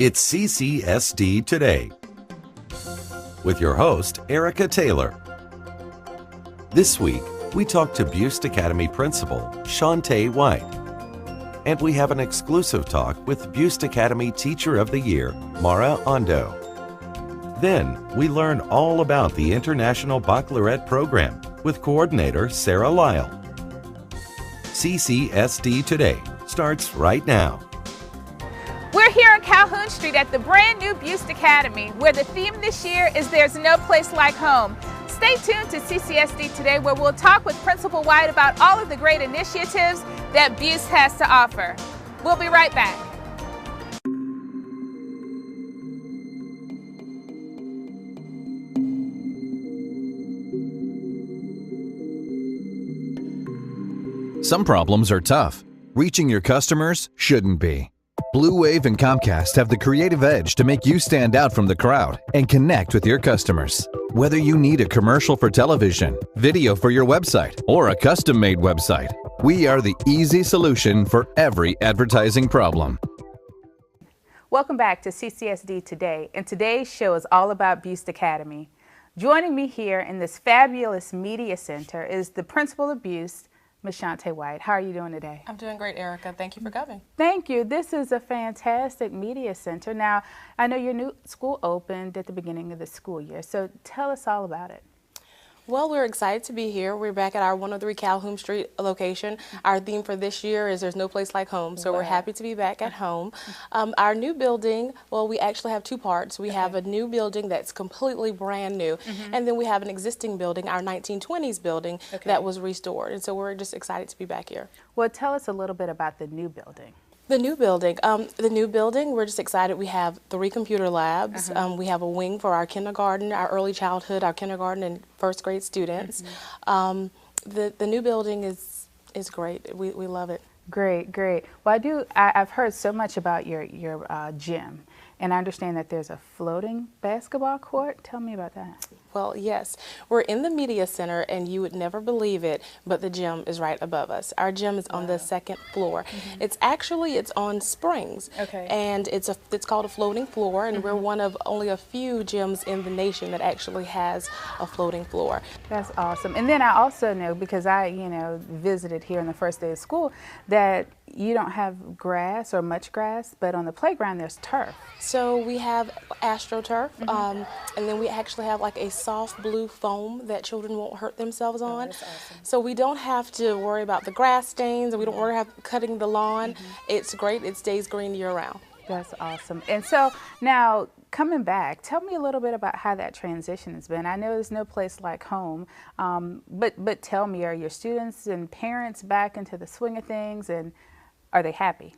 It's CCSD Today with your host, Erica Taylor. This week, we talk to Buist Academy Principal, Shante White. And we have an exclusive talk with Buist Academy Teacher of the Year, Mara Ondo. Then, we learn all about the International Baccalaureate Program with Coordinator Sarah Lyle. CCSD Today starts right now. We're here on Calhoun Street at the brand new Buist Academy, where the theme this year is There's No Place Like Home. Stay tuned to CCSD Today, where we'll talk with Principal White about all of the great initiatives that Buist has to offer. We'll be right back. Some problems are tough. Reaching your customers shouldn't be. Blue Wave and Comcast have the creative edge to make you stand out from the crowd and connect with your customers. Whether you need a commercial for television, video for your website, or a custom-made website, we are the easy solution for every advertising problem. Welcome back to CCSD Today, and today's show is all about Buist Academy. Joining me here in this fabulous media center is the principal of Buist, Ms. Shante White. How are you doing today? I'm doing great, Erica. Thank you for coming. Thank you. This is a fantastic media center. Now, I know your new school opened at the beginning of the school year, so tell us all about it. Well, we're excited to be here. We're back at our 103 Calhoun Street location. Our theme for this year is There's No Place Like Home, so we're happy to be back at home. Our new building, well, we actually have two parts. We have a new building that's completely brand new, and then we have an existing building, our 1920s building, that was restored. And so we're just excited to be back here. Well, tell us a little bit about the new building. The new building, we're just excited. We have 3 computer labs. We have a wing for our kindergarten, our early childhood, our kindergarten and first grade students. The new building is great. We love it. Great, great. Well, I've heard so much about your gym, and I understand that there's a floating basketball court. Tell me about that. Well, yes, we're in the media center, and you would never believe it, but the gym is right above us. Our gym is on the 2nd floor. It's on springs, and it's called a floating floor, and we're one of only a few gyms in the nation that actually has a floating floor. That's awesome. And then I also know, because I visited here on the first day of school, that you don't have grass or much grass, but on the playground there's turf. So we have AstroTurf, and then we actually have like a soft blue foam that children won't hurt themselves on. That's awesome. So we don't have to worry about the grass stains, and we don't worry about cutting the lawn. It's great. It stays green year round. That's awesome. And so now, coming back, tell me a little bit about how that transition has been. I know there's no place like home, but tell me, are your students and parents back into the swing of things, and are they happy?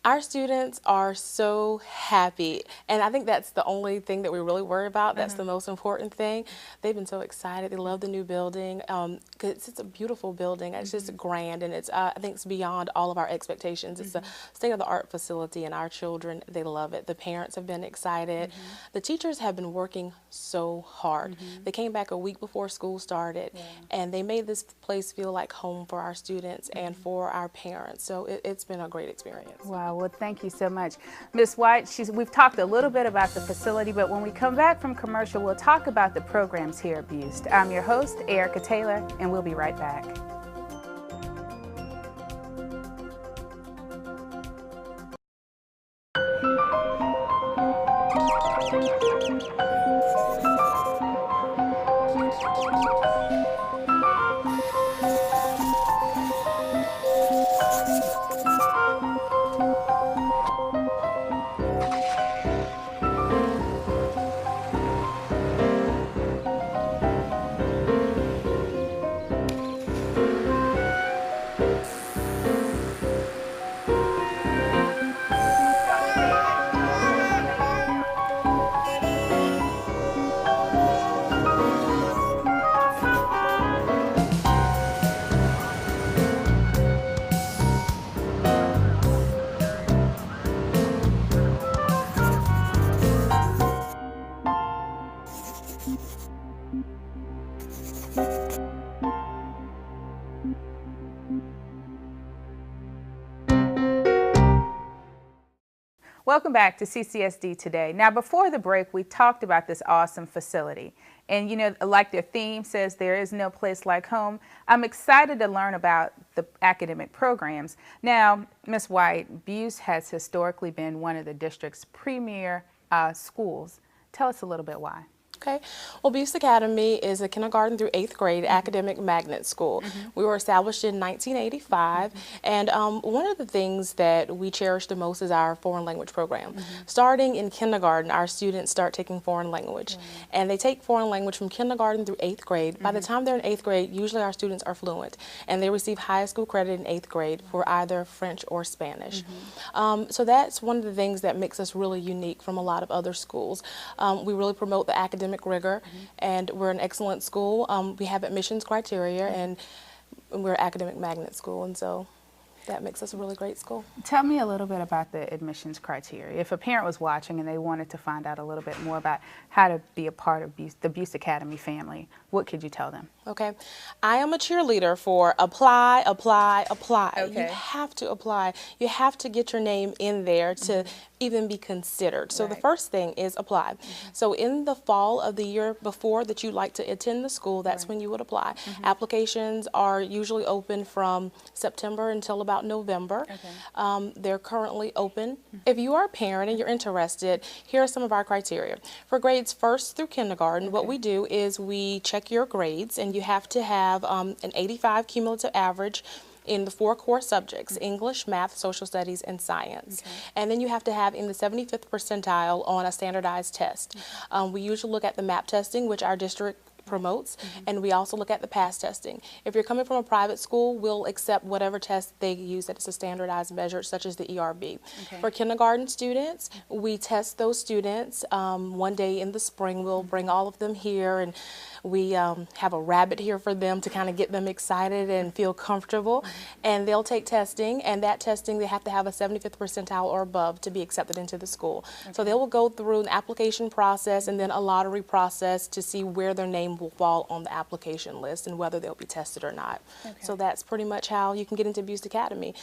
Our students are so happy, and I think that's the only thing that we really worry about. That's the most important thing. They've been so excited. They love the new building. 'Cause it's a beautiful building. It's just grand, and I think it's beyond all of our expectations. It's a state-of-the-art facility, and our children, they love it. The parents have been excited. The teachers have been working so hard. They came back a week before school started, and they made this place feel like home for our students and for our parents. So it's been a great experience. Wow. Well, thank you so much. Ms. White, we've talked a little bit about the facility, but when we come back from commercial, we'll talk about the programs here at Buist. I'm your host, Erica Taylor, and we'll be right back. Welcome back to CCSD Today. Now, before the break, we talked about this awesome facility. And, you know, like their theme says, there is no place like home. I'm excited to learn about the academic programs. Now, Ms. White, Buist has historically been one of the district's premier schools. Tell us a little bit why. Okay. Well, Buist Academy is a kindergarten through 8th grade academic magnet school. We were established in 1985, and one of the things that we cherish the most is our foreign language program. Starting in kindergarten, our students start taking foreign language, and they take foreign language from kindergarten through 8th grade. By the time they're in 8th grade, usually our students are fluent, and they receive high school credit in 8th grade for either French or Spanish. So that's one of the things that makes us really unique from a lot of other schools. We really promote the academic rigor, and we're an excellent school. We have admissions criteria, and we're an academic magnet school, and so that makes us a really great school. Tell me a little bit about the admissions criteria. If a parent was watching and they wanted to find out a little bit more about how to be a part of the Buist Academy family, what could you tell them? Okay. I am a cheerleader for apply, apply, apply. Okay. You have to apply. You have to get your name in there to even be considered. So the first thing is apply. So in the fall of the year before that you'd like to attend the school, that's when you would apply. Applications are usually open from September until about November. They're currently open. If you are a parent and you're interested, here are some of our criteria. For grades 1st through kindergarten, what we do is we check your grades, and you have to have an 85 cumulative average in the 4 core subjects: English, math, social studies, and science. And then you have to have in the 75th percentile on a standardized test. We usually look at the MAP testing, which our district promotes, and we also look at the PASS testing. If you're coming from a private school, we'll accept whatever test they use that is a standardized measure, such as the ERB. For kindergarten students, we test those students one day in the spring. We'll bring all of them here, and we have a rabbit here for them to kind of get them excited and feel comfortable. And they'll take testing, and that testing they have to have a 75th percentile or above to be accepted into the school. So they will go through an application process and then a lottery process to see where their name will fall on the application list and whether they'll be tested or not. So that's pretty much how you can get into Buist Academy.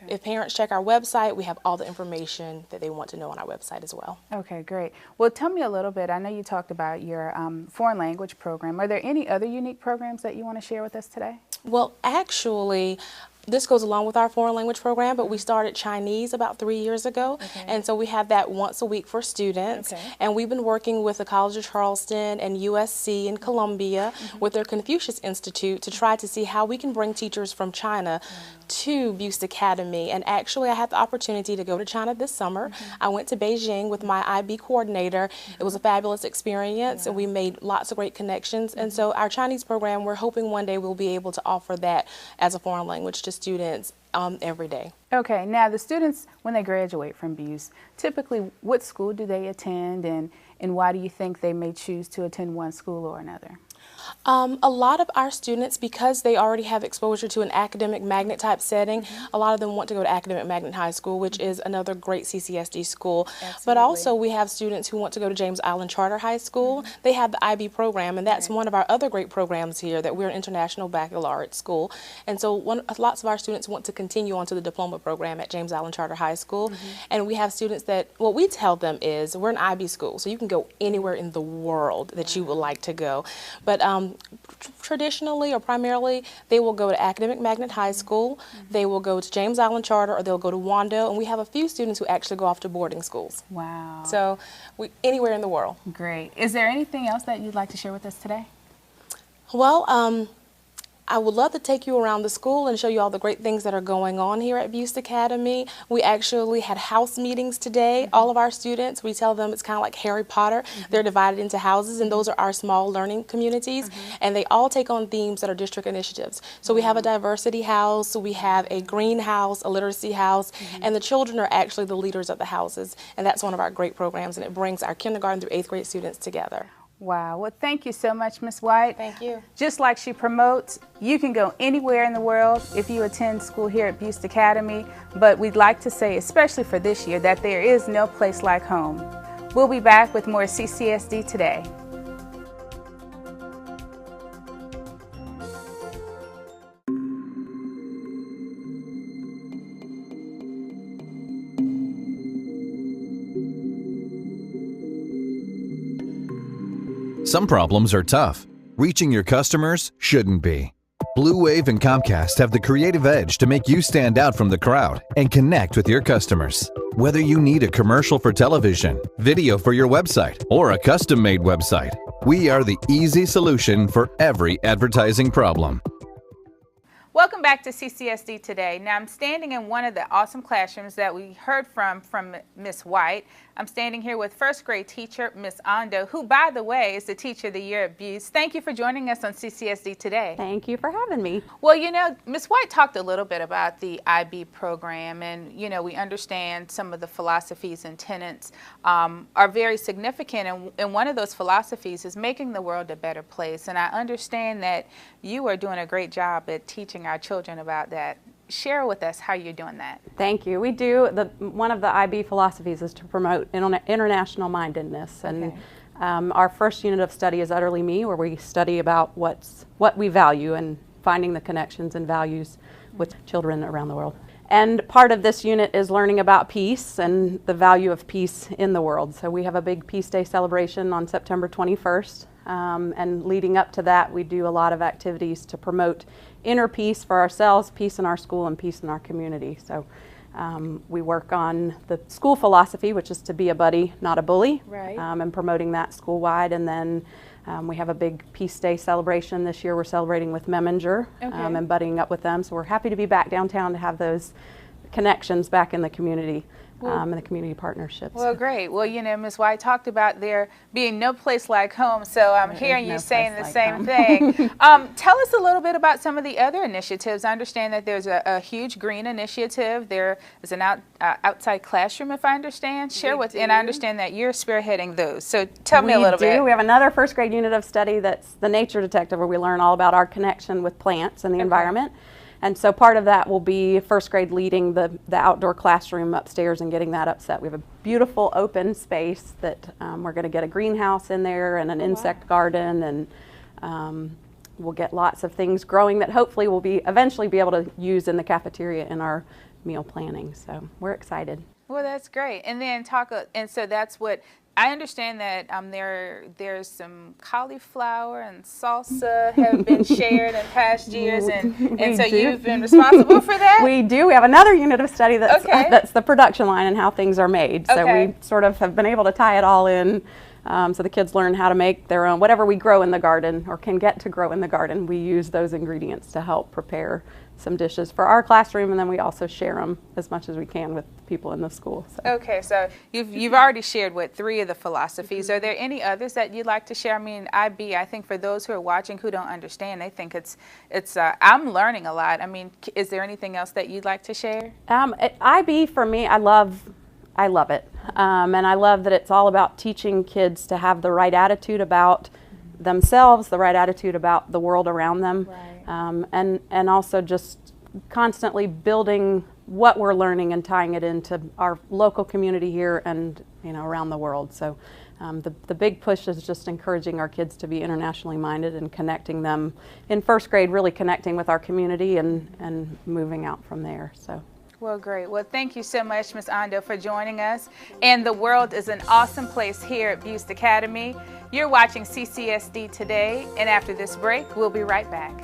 If parents check our website, we have all the information that they want to know on our website as well. Okay, great. Well, tell me a little bit. I know you talked about your foreign language program. Are there any other unique programs that you want to share with us today? Well, actually, this goes along with our foreign language program, but we started Chinese about 3 years ago, and so we have that once a week for students. And we've been working with the College of Charleston and USC and Columbia with their Confucius Institute to try to see how we can bring teachers from China to Buist Academy. And actually, I had the opportunity to go to China this summer. I went to Beijing with my IB coordinator. It was a fabulous experience, and we made lots of great connections. And so our Chinese program, we're hoping one day we'll be able to offer that as a foreign language to students every day. Okay, now the students, when they graduate from Buist, typically what school do they attend, and why do you think they may choose to attend one school or another? A lot of our students, because they already have exposure to an academic magnet type setting, a lot of them want to go to Academic Magnet High School, which is another great CCSD school. But also we have students who want to go to James Island Charter High School. They have the IB program, and that's one of our other great programs here, that we're an international baccalaureate school. And so lots of our students want to continue on to the diploma program at James Island Charter High School. And we have students that, what we tell them is, we're an IB school, so you can go anywhere in the world that you would like to go. But traditionally or primarily, they will go to Academic Magnet High School, they will go to James Island Charter, or they'll go to Wando, and we have a few students who actually go off to boarding schools. Wow. So anywhere in the world. Great. Is there anything else that you'd like to share with us today? Well, I would love to take you around the school and show you all the great things that are going on here at Buist Academy. We actually had house meetings today. All of our students, we tell them it's kind of like Harry Potter. They're divided into houses, and those are our small learning communities, and they all take on themes that are district initiatives. So we have a diversity house, we have a greenhouse, a literacy house, and the children are actually the leaders of the houses, and that's one of our great programs, and it brings our kindergarten through 8th grade students together. Wow. Well, thank you so much, Ms. White. Thank you. Just like she promotes, you can go anywhere in the world if you attend school here at Buist Academy, but we'd like to say, especially for this year, that there is no place like home. We'll be back with more CCSD Today. Some problems are tough. Reaching your customers shouldn't be. Blue Wave and Comcast have the creative edge to make you stand out from the crowd and connect with your customers. Whether you need a commercial for television, video for your website, or a custom-made website, we are the easy solution for every advertising problem. Welcome back to CCSD Today. Now I'm standing in one of the awesome classrooms that we heard from Miss White. I'm standing here with first grade teacher Miss Ando, who, by the way, is the Teacher of the Year at Buist. Thank you for joining us on CCSD Today. Thank you for having me. Well, you know, Miss White talked a little bit about the IB program, and, you know, we understand some of the philosophies and tenets are very significant, and one of those philosophies is making the world a better place. And I understand that you are doing a great job at teaching our children about that. Share with us how you're doing that. Thank you. We do. One of the IB philosophies is to promote international mindedness. And our first unit of study is Utterly Me, where we study about what we value and finding the connections and values with children around the world. And part of this unit is learning about peace and the value of peace in the world. So we have a big Peace Day celebration on September 21st. And leading up to that, we do a lot of activities to promote inner peace for ourselves, peace in our school, and peace in our community. So we work on the school philosophy, which is to be a buddy, not a bully, right. And promoting that school-wide. And then we have a big Peace Day celebration this year. We're celebrating with Meminger and buddying up with them. So we're happy to be back downtown to have those connections back in the community. And the community partnerships. Well, great. Well, you know, Ms. White talked about there being no place like home, so I'm hearing you saying the same thing. Tell us a little bit about some of the other initiatives. I understand that there's a huge green initiative. There is an outside classroom, if I understand. Share with, and I understand that you're spearheading those. So tell me a little bit. We have another first grade unit of study that's the Nature Detective, where we learn all about our connection with plants and the environment. And so part of that will be first grade leading the outdoor classroom upstairs and getting that upset. We have a beautiful open space that we're going to get a greenhouse in there and an insect garden, and we'll get lots of things growing that hopefully we'll eventually be able to use in the cafeteria in our meal planning. So we're excited. Well, that's great. And then and so that's what I understand, that there's some cauliflower and salsa have been shared in past years, and so you've been responsible for that? We do. We have another unit of study that's the production line and how things are made. So we sort of have been able to tie it all in, so the kids learn how to make their own, whatever we grow in the garden or can get to grow in the garden. We use those ingredients to help prepare some dishes for our classroom, and then we also share them as much as we can with people in the school. So. Okay, so you've already shared 3 of the philosophies. Are there any others that you'd like to share? I mean, IB, I think for those who are watching who don't understand, they think it's I'm learning a lot. I mean, is there anything else that you'd like to share? IB for me, I love it, and I love that it's all about teaching kids to have the right attitude about themselves, the right attitude about the world around them. Right. And also just constantly building what we're learning and tying it into our local community here and around the world. So the big push is just encouraging our kids to be internationally minded and connecting them in first grade, really connecting with our community and moving out from there. So. Well, great. Well, thank you so much, Ms. Ando, for joining us. And the world is an awesome place here at Buist Academy. You're watching CCSD Today, and after this break, we'll be right back.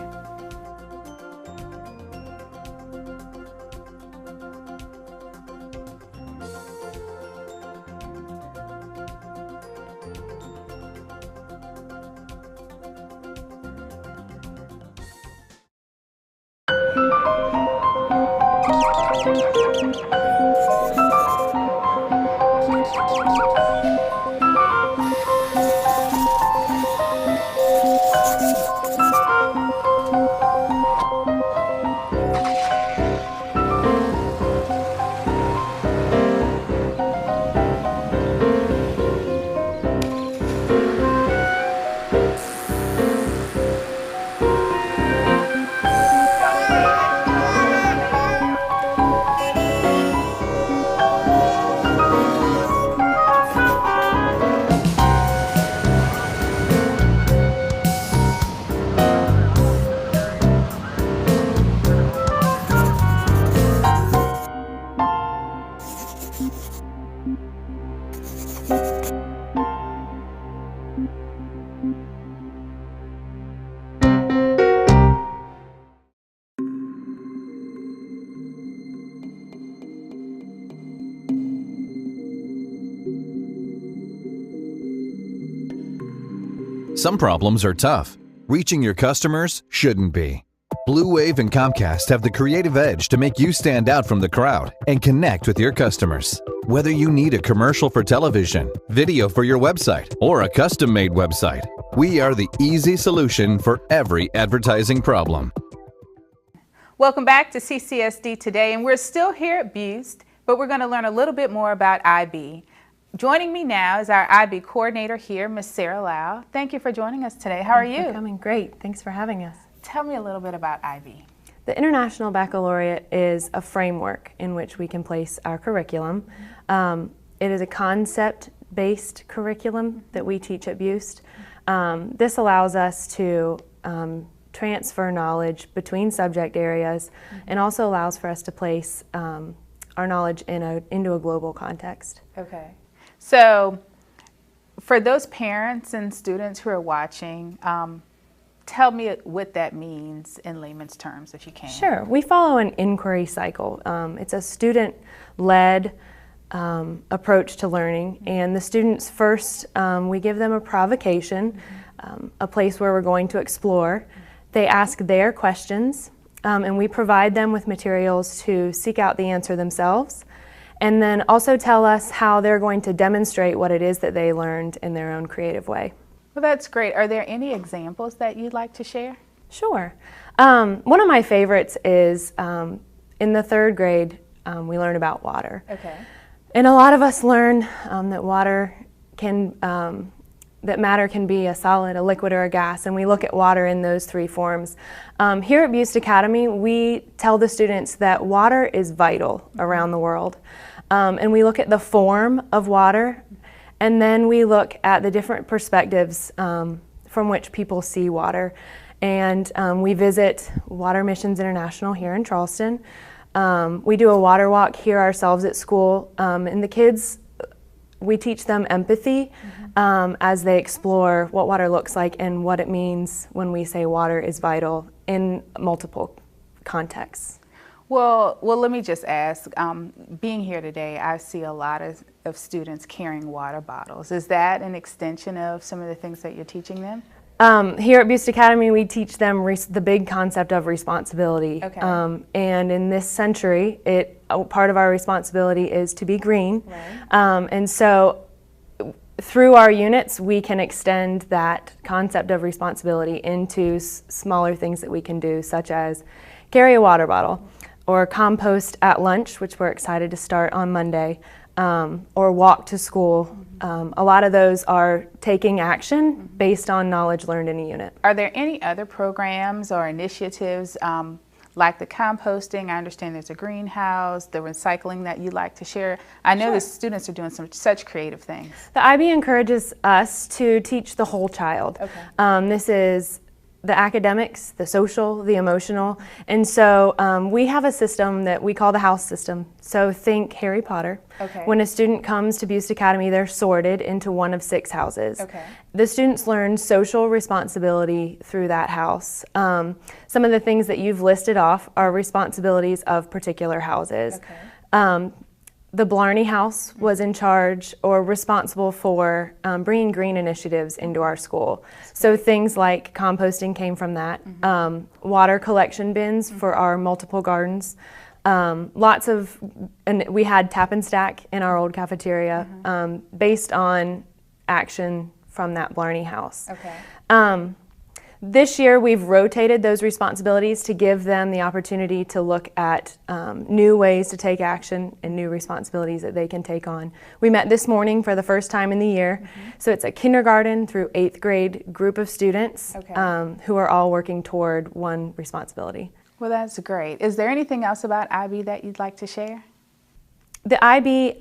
Some problems are tough. Reaching your customers shouldn't be. Blue Wave and Comcast have the creative edge to make you stand out from the crowd and connect with your customers. Whether you need a commercial for television, video for your website, or a custom-made website, we are the easy solution for every advertising problem. Welcome back to CCSD Today, and we're still here at Buist, but we're going to learn a little bit more about IB. Joining me now is our IB coordinator here, Ms. Sarah Lau. Thank you for joining us today. How are you? Thanks for coming. Great. Thanks for having us. Tell me a little bit about IB. The International Baccalaureate is a framework in which we can place our curriculum. It is a concept-based curriculum that we teach at Buist. This allows us to transfer knowledge between subject areas and also allows for us to place our knowledge into a global context. Okay. So for those parents and students who are watching, tell me what that means in layman's terms, if you can. Sure. We follow an inquiry cycle. It's a student-led approach to learning, and the students first, we give them a provocation, a place where we're going to explore. They ask their questions, and we provide them with materials to seek out the answer themselves, and then also tell us how they're going to demonstrate what it is that they learned in their own creative way. Well, that's great. Are there any examples that you'd like to share? Sure. One of my favorites is in the third grade, we learn about water. Okay. And a lot of us learn that matter can be a solid, a liquid, or a gas, and we look at water in those three forms. Here at Buist Academy, we tell the students that water is vital around the world. And we look at the form of water, and then we look at the different perspectives from which people see water. And we visit Water Missions International here in Charleston. We do a water walk here ourselves at school, and the kids, we teach them empathy as they explore what water looks like and what it means when we say water is vital in multiple contexts. Well, let me just ask, being here today, I see a lot of students carrying water bottles. Is that an extension of some of the things that you're teaching them? Here at Buist Academy, we teach them the big concept of responsibility. Okay. And in this century, part of our responsibility is to be green. Right. And so through our units, we can extend that concept of responsibility into smaller things that we can do, such as carry a water bottle, or compost at lunch, which we're excited to start on Monday, or walk to school. A lot of those are taking action based on knowledge learned in a unit. Are there any other programs or initiatives like the composting? I understand there's a greenhouse, the recycling that you'd like to share. I know the students are doing such creative things. The IB encourages us to teach the whole child. Okay. This is the academics, the social, the emotional, and so we have a system that we call the house system. So think Harry Potter. Okay. When a student comes to Buist Academy, they're sorted into one of 6 houses. Okay. The students learn social responsibility through that house. Some of the things that you've listed off are responsibilities of particular houses. Okay. The Blarney House was in charge or responsible for bringing green initiatives into our school. So things like composting came from that, water collection bins for our multiple gardens, and we had tap and stack in our old cafeteria based on action from that Blarney House. Okay. This year, we've rotated those responsibilities to give them the opportunity to look at new ways to take action and new responsibilities that they can take on. We met this morning for the first time in the year, so it's a kindergarten through 8th grade group of students who are all working toward one responsibility. Well, that's great. Is there anything else about IB that you'd like to share? The IB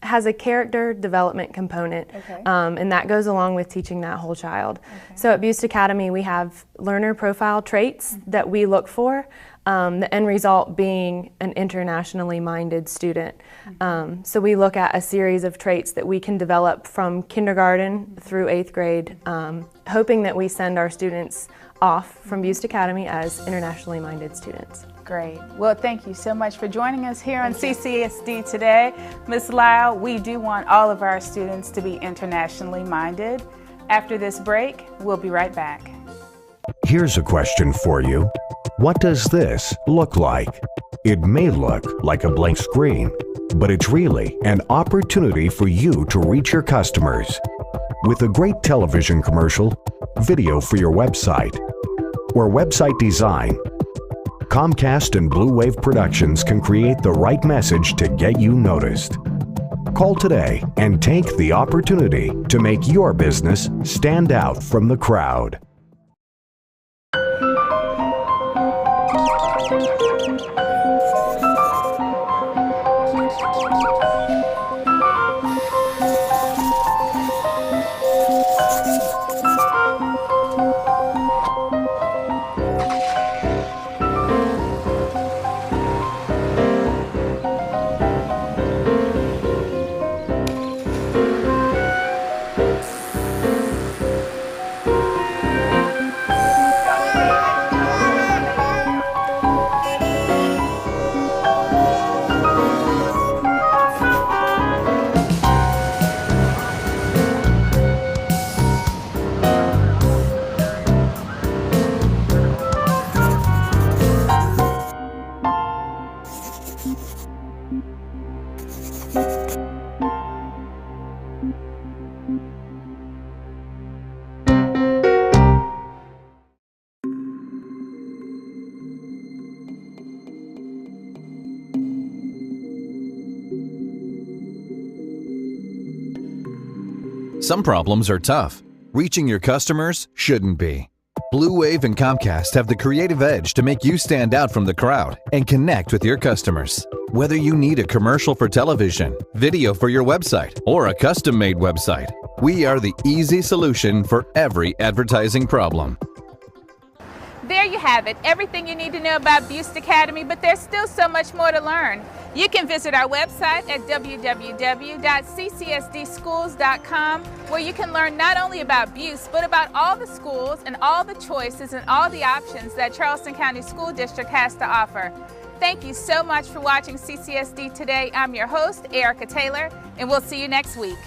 has a character development component, and that goes along with teaching that whole child. Okay. So at Buist Academy, we have learner profile traits that we look for, the end result being an internationally minded student. So we look at a series of traits that we can develop from kindergarten through 8th grade, hoping that we send our students off from Buist Academy as internationally minded students. Great. Well, thank you so much for joining us here on CCSD today. Ms. Lau, we do want all of our students to be internationally minded. After this break, we'll be right back. Here's a question for you. What does this look like? It may look like a blank screen, but it's really an opportunity for you to reach your customers. With a great television commercial, video for your website, or website design, Comcast and Blue Wave Productions can create the right message to get you noticed. Call today and take the opportunity to make your business stand out from the crowd. Some problems are tough. Reaching your customers shouldn't be. Blue Wave and Comcast have the creative edge to make you stand out from the crowd and connect with your customers. Whether you need a commercial for television, video for your website, or a custom-made website, we are the easy solution for every advertising problem. There you have it, everything you need to know about Buist Academy, but there's still so much more to learn. You can visit our website at www.ccsdschools.com, where you can learn not only about Buist, but about all the schools and all the choices and all the options that Charleston County School District has to offer. Thank you so much for watching CCSD Today. I'm your host, Erica Taylor, and we'll see you next week.